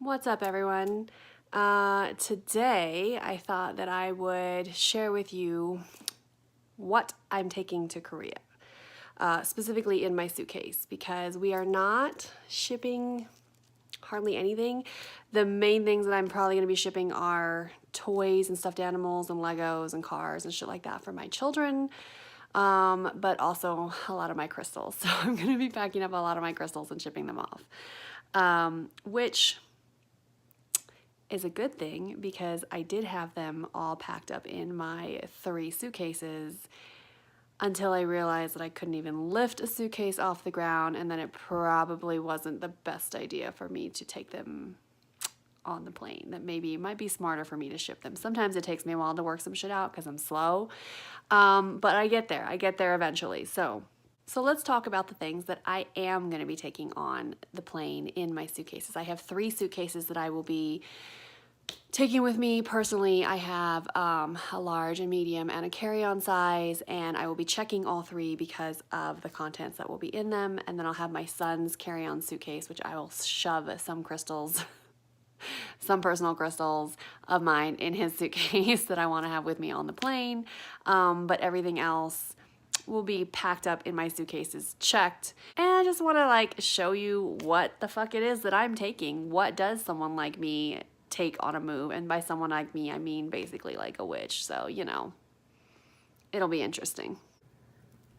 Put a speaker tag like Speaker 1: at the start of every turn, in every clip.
Speaker 1: What's up, everyone? Today I thought that I would share with you what I'm taking to Korea, specifically in my suitcase, because we are not shipping hardly anything. The main things that I'm probably going to be shipping are toys and stuffed animals and Legos and cars and shit like that for my children, but also a lot of my crystals. So I'm going to be packing up a lot of my crystals and shipping them off, which is a good thing because I did have them all packed up in my 3 suitcases until I realized that I couldn't even lift a suitcase off the ground, and then it probably wasn't the best idea for me to take them on the plane. That maybe it might be smarter for me to ship them. Sometimes it takes me a while to work some shit out because I'm slow, but I get there eventually. So let's talk about the things that I am going to be taking on the plane in my suitcases. I have 3 suitcases that I will be taking with me personally. I have a large, a medium, and a carry-on size, and I will be checking all 3 because of the contents that will be in them. And then I'll have my son's carry-on suitcase, which I will shove some crystals, some personal crystals of mine in his suitcase that I want to have with me on the plane. But everything else will be packed up in my suitcases, checked. And I just want to show you what the fuck it is that I'm taking. What does someone like me take on a move? And by someone like me, I mean basically like a witch. So, it'll be interesting.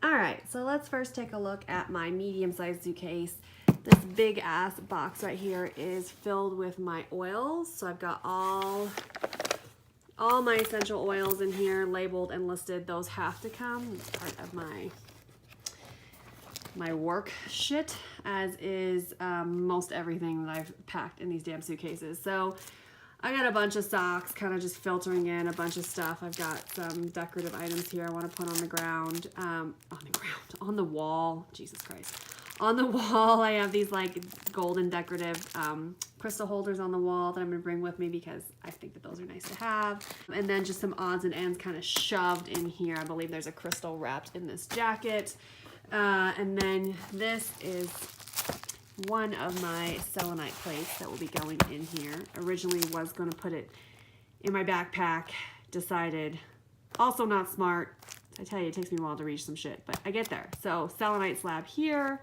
Speaker 1: All right, so let's first take a look at my medium-sized suitcase. This big ass box right here is filled with my oils. So I've got all my essential oils in here labeled and listed. Those have to come. It's part of my work shit, as is most everything that I've packed in these damn suitcases. So I got a bunch of socks kind of just filtering in, a bunch of stuff. I've got some decorative items here I want to put on the ground, on the wall. Jesus Christ. On the wall, I have these golden decorative crystal holders on the wall that I'm going to bring with me because I think that those are nice to have. And then just some odds and ends kind of shoved in here. I believe there's a crystal wrapped in this jacket. And then this is one of my selenite plates that will be going in here. Originally was going to put it in my backpack, decided also not smart. I tell you, it takes me a while to reach some shit, but I get there. So selenite slab here.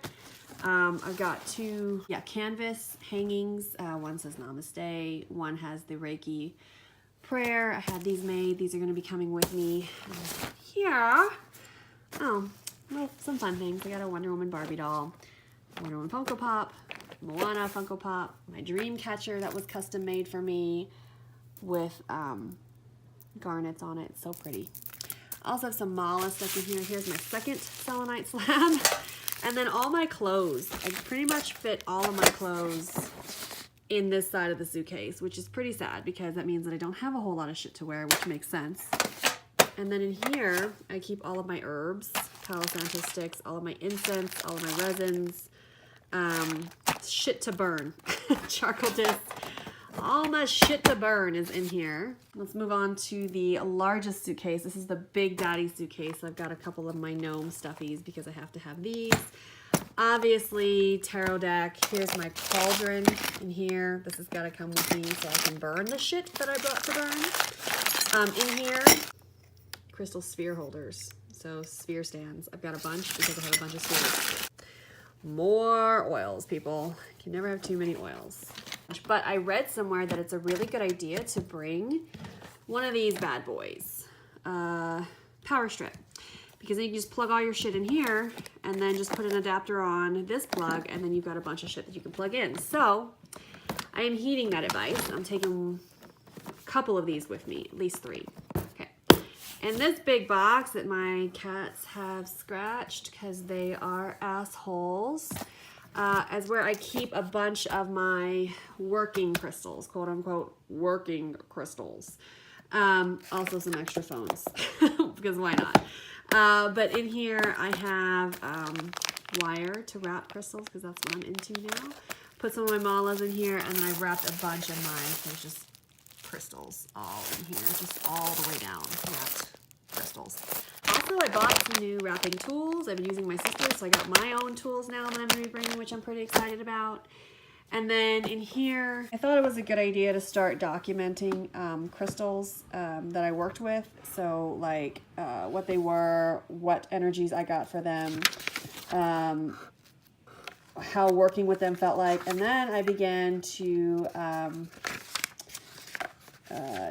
Speaker 1: I've got 2 canvas hangings. One says namaste, one has the Reiki prayer. I had these made. These are going to be coming with me. Here, well, some fun things. I got a Wonder Woman Barbie doll, Wonder Woman Funko Pop, Moana Funko Pop, my dream catcher that was custom made for me with garnets on it. So pretty. I also have some mala stuff in here. Here's my second selenite slab. And then all my clothes. I pretty much fit all of my clothes in this side of the suitcase, which is pretty sad because that means that I don't have a whole lot of shit to wear, which makes sense. And then in here, I keep all of my herbs, Palo Santo sticks, all of my incense, all of my resins, shit to burn, charcoal discs. All my shit to burn is in here. Let's move on to the largest suitcase. This is the Big Daddy suitcase. I've got a couple of my gnome stuffies because I have to have these. Obviously, tarot deck. Here's my cauldron in here. This has got to come with me so I can burn the shit that I brought to burn. In here, crystal sphere holders. So sphere stands. I've got a bunch because I have a bunch of spheres. More oils, people. You can never have too many oils. But I read somewhere that it's a really good idea to bring one of these bad boys, power strip, because then you can just plug all your shit in here and then just put an adapter on this plug, and then you've got a bunch of shit that you can plug in. So I am heeding that advice. I'm taking a couple of these with me, at least 3. Okay. And this big box that my cats have scratched because they are assholes, is where I keep a bunch of my working crystals, quote unquote working crystals. Also some extra phones because why not? But in here I have wire to wrap crystals because that's what I'm into now. Put some of my malas in here, and then I've wrapped a bunch of mine. There's just crystals all in here, just all the way down, wrapped crystals. Also, I bought some new wrapping tools. I've been using my sister's, so I got my own tools now that I'm going to be bringing, which I'm pretty excited about. And then in here, I thought it was a good idea to start documenting crystals that I worked with. So like what they were, what energies I got for them, how working with them felt like. And then I began to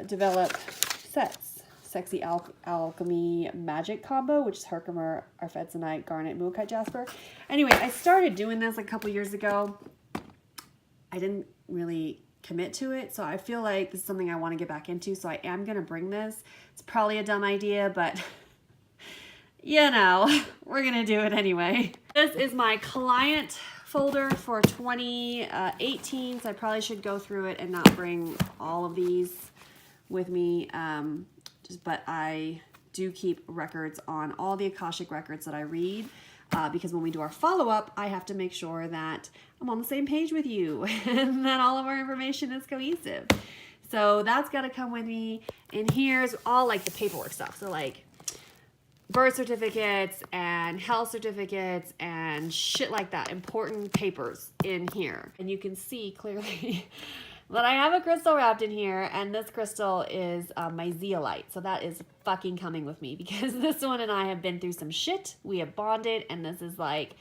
Speaker 1: develop sets. Sexy Alchemy Magic combo, which is Herkimer, Arfedzenite, Garnet, Mookaite Jasper. Anyway, I started doing this like a couple years ago. I didn't really commit to it, so I feel like this is something I want to get back into, so I am going to bring this. It's probably a dumb idea, but you know, we're going to do it anyway. This is my client folder for 2018, so I probably should go through it and not bring all of these with me, but I do keep records on all the Akashic records that I read, because when we do our follow-up, I have to make sure that I'm on the same page with you and that all of our information is cohesive. So that's got to come with me. And here's all like the paperwork stuff. So like birth certificates and health certificates and shit like that. Important papers in here. And you can see clearly that I have a crystal wrapped in here, and this crystal is my zeolite. So that is fucking coming with me because this one and I have been through some shit. We have bonded, and this is like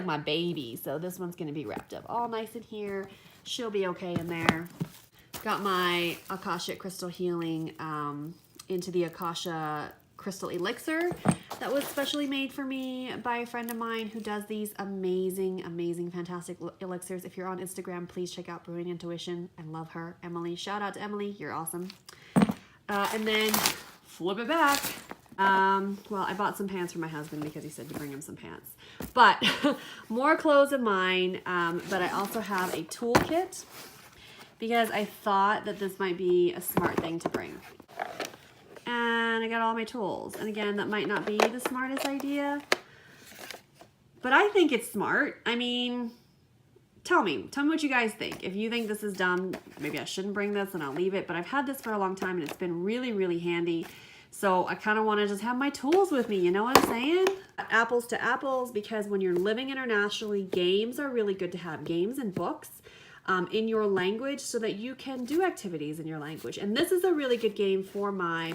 Speaker 1: my baby. So this one's gonna be wrapped up all nice in here. She'll be okay in there. Got my Akashic crystal healing into the Akasha crystal elixir that was specially made for me by a friend of mine who does these amazing, fantastic elixirs. If you're on Instagram, please check out Brewing Intuition. I love her, Emily. Shout out to Emily, you're awesome. And then flip it back. Well, I bought some pants for my husband because he said to bring him some pants. But more clothes of mine, but I also have a toolkit because I thought that this might be a smart thing to bring. And I got all my tools. And again, that might not be the smartest idea, but I think it's smart. I mean, tell me what you guys think. If you think this is dumb, maybe I shouldn't bring this and I'll leave it, but I've had this for a long time and it's been really handy. So I kind of want to just have my tools with me, you know what I'm saying? Apples to apples, because when you're living internationally, games are really good to have. Games and books in your language so that you can do activities in your language. And this is a really good game for my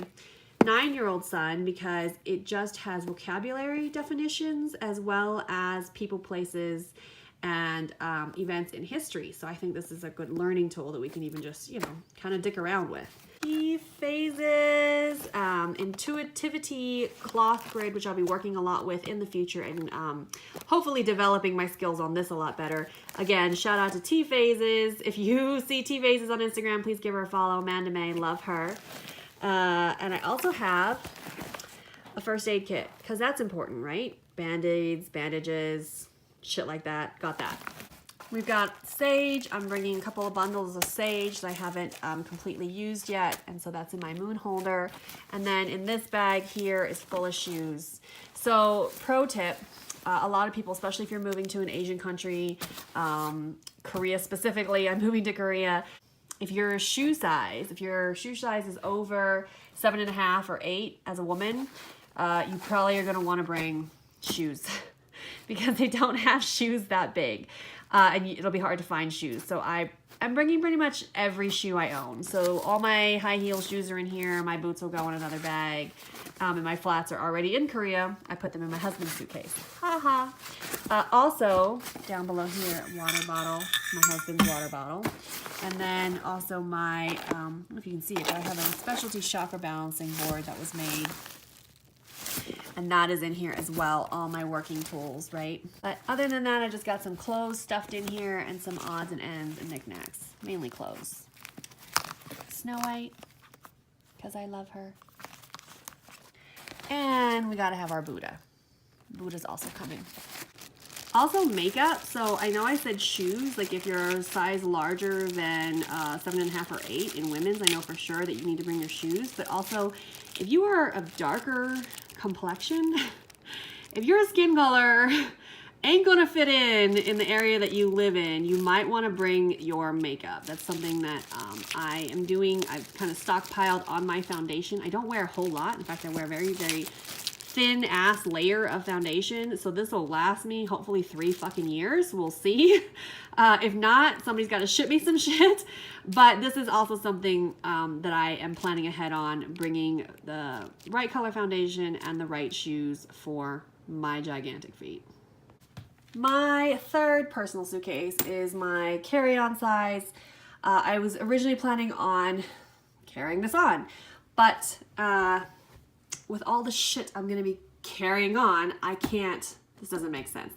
Speaker 1: 9-year-old son because it just has vocabulary definitions as well as people, places, and events in history. So I think this is a good learning tool that we can even just, you know, kind of dick around with. Key phases, intuitivity cloth grid, which I'll be working a lot with in the future and hopefully developing my skills on this a lot better. Again, shout out to T Phases. If you see T Phases on Instagram, please give her a follow. Amanda May, love her. And I also have a first aid kit because that's important, right? Band-aids, bandages, shit like that. Got that. We've got sage. I'm bringing a couple of bundles of sage that I haven't completely used yet, and so that's in my moon holder. And then in this bag here is full of shoes. So pro tip, a lot of people, especially if you're moving to an Asian country, Korea specifically, I'm moving to Korea. If your shoe size is over 7.5 or 8 as a woman, you probably are gonna wanna bring shoes because they don't have shoes that big. And it'll be hard to find shoes. So I'm bringing pretty much every shoe I own. So all my high heel shoes are in here. My boots will go in another bag. And my flats are already in Korea. I put them in my husband's suitcase. Ha ha. Also, down below here, water bottle, my husband's water bottle. And then also my, I don't know if you can see it, but I have a specialty chakra balancing board that was made. And that is in here as well, all my working tools, right? But other than that, I just got some clothes stuffed in here and some odds and ends and knickknacks, mainly clothes. Snow White, because I love her. And we gotta have our Buddha. Buddha's also coming. Also makeup, so I know I said shoes, like if you're a size larger than 7.5 or 8 in women's, I know for sure that you need to bring your shoes, but also if you are of darker complexion, if your skin color ain't gonna fit in the area that you live in, you might want to bring your makeup. That's something that I am doing. I've kind of stockpiled on my foundation. I don't wear a whole lot. In fact, I wear very thin ass layer of foundation. So this will last me hopefully 3 fucking years. We'll see. If not, somebody's got to ship me some shit. But this is also something that I am planning ahead on, bringing the right color foundation and the right shoes for my gigantic feet. My third personal suitcase is my carry-on size. I was originally planning on carrying this on, but with all the shit I'm gonna be carrying on, I can't, this doesn't make sense.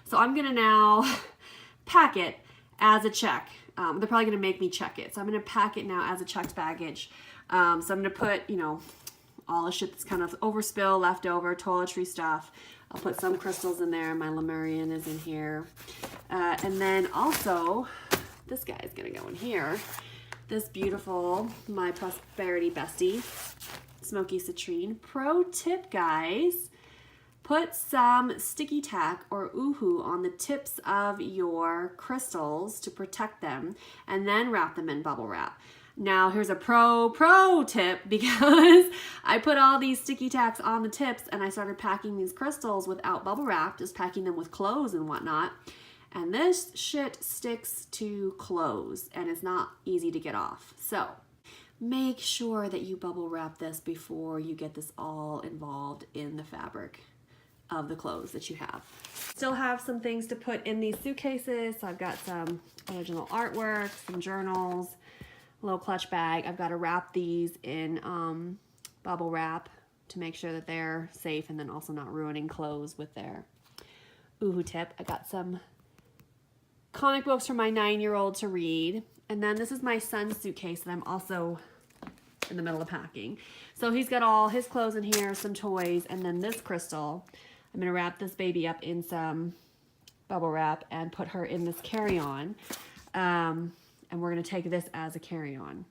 Speaker 1: So I'm gonna now pack it as a check. They're probably gonna make me check it. So I'm gonna pack it now as a checked baggage. So I'm gonna put, you know, all the shit that's kind of overspill, leftover, toiletry stuff. I'll put some crystals in there. My Lemurian is in here. And then also, this guy is gonna go in here. This beautiful, my Prosperity Bestie, Smoky Citrine. Pro tip, guys, put some sticky tack or oohoo on the tips of your crystals to protect them, and then wrap them in bubble wrap. Now here's a pro tip, because I put all these sticky tacks on the tips and I started packing these crystals without bubble wrap, just packing them with clothes and whatnot. And this shit sticks to clothes and it's not easy to get off. So make sure that you bubble wrap this before you get this all involved in the fabric of the clothes that you have. Still have some things to put in these suitcases. So I've got some original artwork, some journals, a little clutch bag. I've got to wrap these in bubble wrap to make sure that they're safe and then also not ruining clothes with their oohoo tip. I got some comic books for my 9-year-old to read. And then this is my son's suitcase that I'm also in the middle of packing. So he's got all his clothes in here, some toys, and then this crystal. I'm gonna wrap this baby up in some bubble wrap and put her in this carry-on. And we're gonna take this as a carry-on.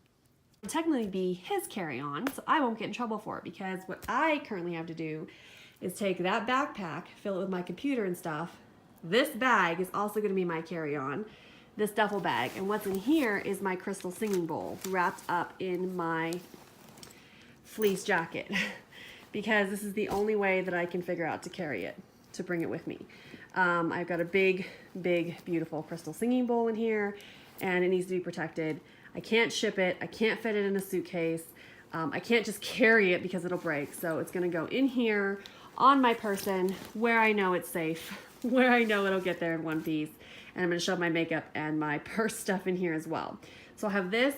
Speaker 1: It'll technically be his carry-on, so I won't get in trouble for it, because what I currently have to do is take that backpack, fill it with my computer and stuff. This bag is also gonna be my carry-on, this duffel bag, and what's in here is my crystal singing bowl wrapped up in my fleece jacket, because this is the only way that I can figure out to carry it, to bring it with me. I've got a big, beautiful crystal singing bowl in here, and it needs to be protected. I can't ship it, I can't fit it in a suitcase, I can't just carry it because it'll break, so it's gonna go in here on my person where I know it's safe, where I know it'll get there in one piece. And I'm gonna shove my makeup and my purse stuff in here as well. So I'll have this,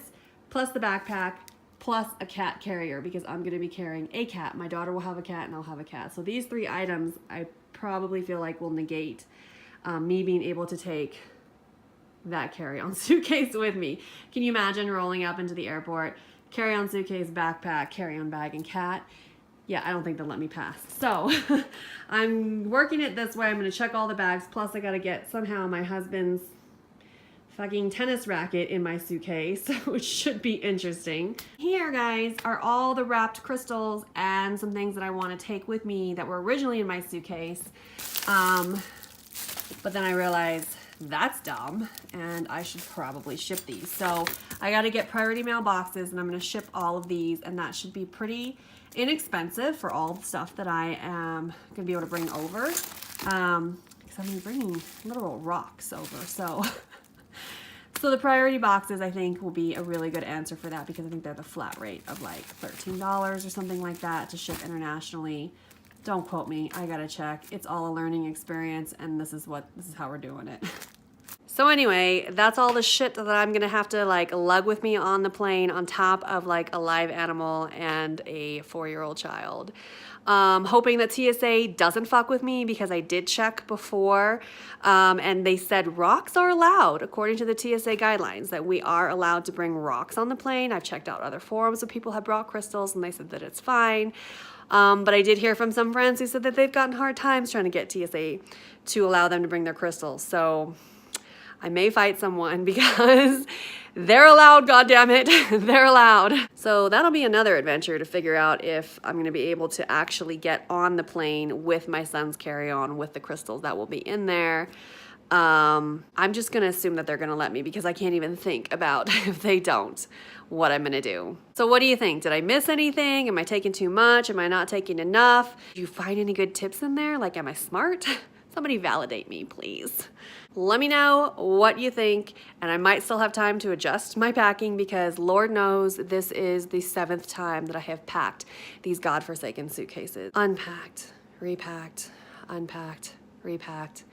Speaker 1: plus the backpack, plus a cat carrier, because I'm gonna be carrying a cat. My daughter will have a cat and I'll have a cat. So these 3 items I probably feel like will negate me being able to take that carry-on suitcase with me. Can you imagine rolling up into the airport, carry-on suitcase, backpack, carry-on bag, and cat? Yeah, I don't think they'll let me pass. So I'm working it this way. I'm gonna check all the bags. Plus I gotta get somehow my husband's fucking tennis racket in my suitcase, which should be interesting. Here, guys, are all the wrapped crystals and some things that I wanna take with me that were originally in my suitcase. But then I realized that's dumb and I should probably ship these. So I gotta get priority mail boxes and I'm gonna ship all of these, and that should be pretty inexpensive for all the stuff that I am gonna be able to bring over, because I'm bringing literal rocks over. So the priority boxes I think will be a really good answer for that, because I think they're the flat rate of like $13 or something like that to ship internationally. Don't quote me, I gotta check. It's all a learning experience, and this is how we're doing it. So anyway, that's all the shit that I'm gonna have to like lug with me on the plane, on top of like a live animal and a 4-year-old child. Hoping that TSA doesn't fuck with me, because I did check before, and they said rocks are allowed according to the TSA guidelines, that we are allowed to bring rocks on the plane. I've checked out other forums where people have brought crystals and they said that it's fine. But I did hear from some friends who said that they've gotten hard times trying to get TSA to allow them to bring their crystals. So I may fight someone, because they're allowed, goddammit, they're allowed. So that'll be another adventure to figure out if I'm gonna be able to actually get on the plane with my son's carry-on with the crystals that will be in there. I'm just gonna assume that they're gonna let me because I can't even think about if they don't, what I'm gonna do. So what do you think? Did I miss anything? Am I taking too much? Am I not taking enough? Do you find any good tips in there? Like, am I smart? Somebody validate me, please. Let me know what you think, and I might still have time to adjust my packing because Lord knows this is the 7th time that I have packed these godforsaken suitcases. Unpacked, repacked, unpacked, repacked.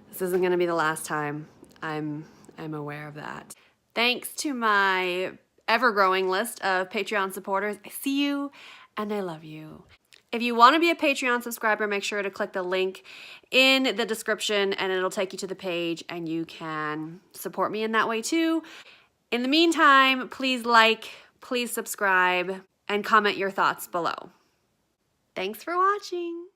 Speaker 1: This isn't gonna be the last time. I'm aware of that. Thanks to my ever-growing list of Patreon supporters. I see you and I love you. If you want to be a Patreon subscriber, make sure to click the link in the description and it'll take you to the page and you can support me in that way too. In the meantime, please like, please subscribe, and comment your thoughts below. Thanks for watching.